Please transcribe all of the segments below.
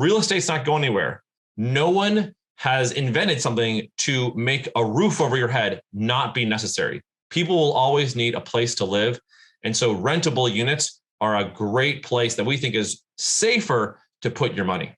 real estate's not going anywhere. No one has invented something to make a roof over your head not be necessary. People will always need a place to live. And so rentable units are a great place that we think is safer to put your money.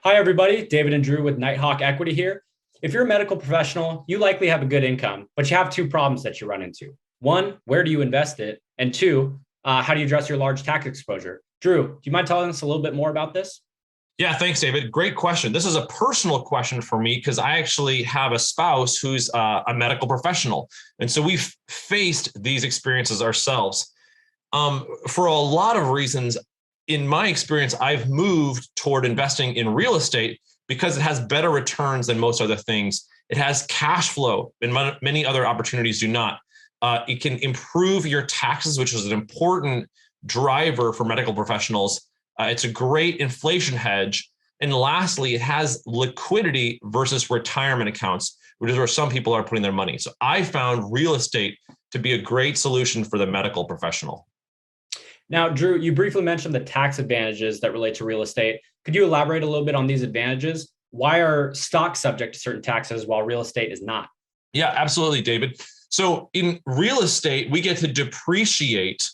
Hi, everybody. David and Drew with Nighthawk Equity here. If you're a medical professional, you likely have a good income, but you have two problems that you run into. One, where do you invest it? And two, how do you address your large tax exposure? Drew, do you mind telling us a little bit more about this? Yeah, thanks, David. Great question. This is a personal question for me because I actually have a spouse who's a medical professional. And so we've faced these experiences ourselves. For a lot of reasons, in my experience, I've moved toward investing in real estate because it has better returns than most other things. It has cash flow, and many other opportunities do not. It can improve your taxes, which is an important driver for medical professionals. It's a great inflation hedge. And lastly, it has liquidity versus retirement accounts, which is where some people are putting their money. So I found real estate to be a great solution for the medical professional. Now, Drew, you briefly mentioned the tax advantages that relate to real estate. Could you elaborate a little bit on these advantages? Why are stocks subject to certain taxes while real estate is not? Yeah, absolutely, David. So in real estate, we get to depreciate,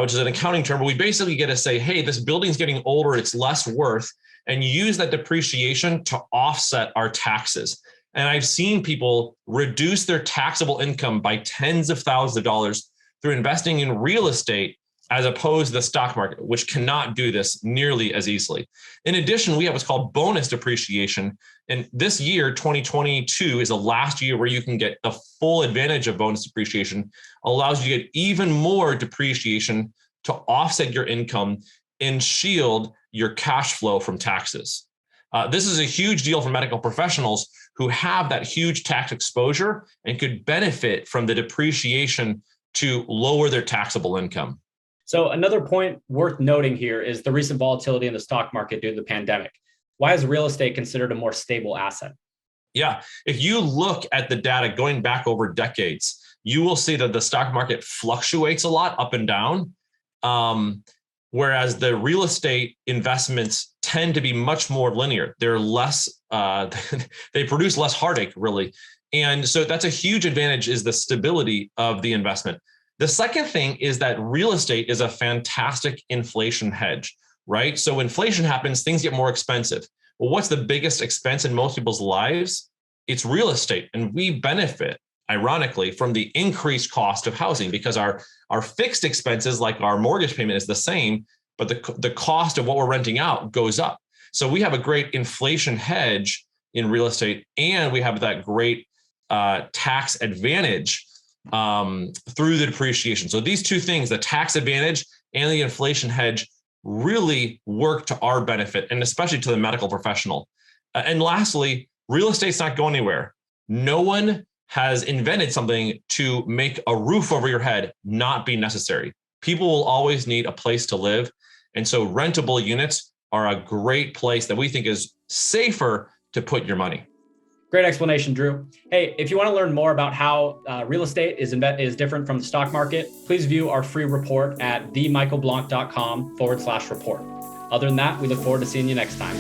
which is an accounting term, but we basically get to say, hey, this building's getting older, it's less worth, and use that depreciation to offset our taxes. And I've seen people reduce their taxable income by tens of thousands of dollars through investing in real estate as opposed to the stock market, which cannot do this nearly as easily. In addition, we have what's called bonus depreciation. And this year, 2022, is the last year where you can get the full advantage of bonus depreciation, allows you to get even more depreciation to offset your income and shield your cash flow from taxes. This is a huge deal for medical professionals who have that huge tax exposure and could benefit from the depreciation to lower their taxable income. So another point worth noting here is the recent volatility in the stock market due to the pandemic. Why is real estate considered a more stable asset? Yeah, if you look at the data going back over decades, you will see that the stock market fluctuates a lot up and down, whereas the real estate investments tend to be much more linear. They're less, they produce less heartache, really. And so that's a huge advantage, is the stability of the investment. The second thing is that real estate is a fantastic inflation hedge, right? So when inflation happens, things get more expensive. Well, what's the biggest expense in most people's lives? It's real estate. And we benefit, ironically, from the increased cost of housing because our fixed expenses, like our mortgage payment, is the same, but the cost of what we're renting out goes up. So we have a great inflation hedge in real estate, and we have that great tax advantage through the depreciation. So these two things, the tax advantage and the inflation hedge, really work to our benefit, and especially to the medical professional. And lastly, real estate's not going anywhere. No one has invented something to make a roof over your head not be necessary. People will always need a place to live. And so rentable units are a great place that we think is safer to put your money. Great explanation, Drew. Hey, if you want to learn more about how real estate is different from the stock market, please view our free report at themichaelblanc.com/report. Other than that, we look forward to seeing you next time.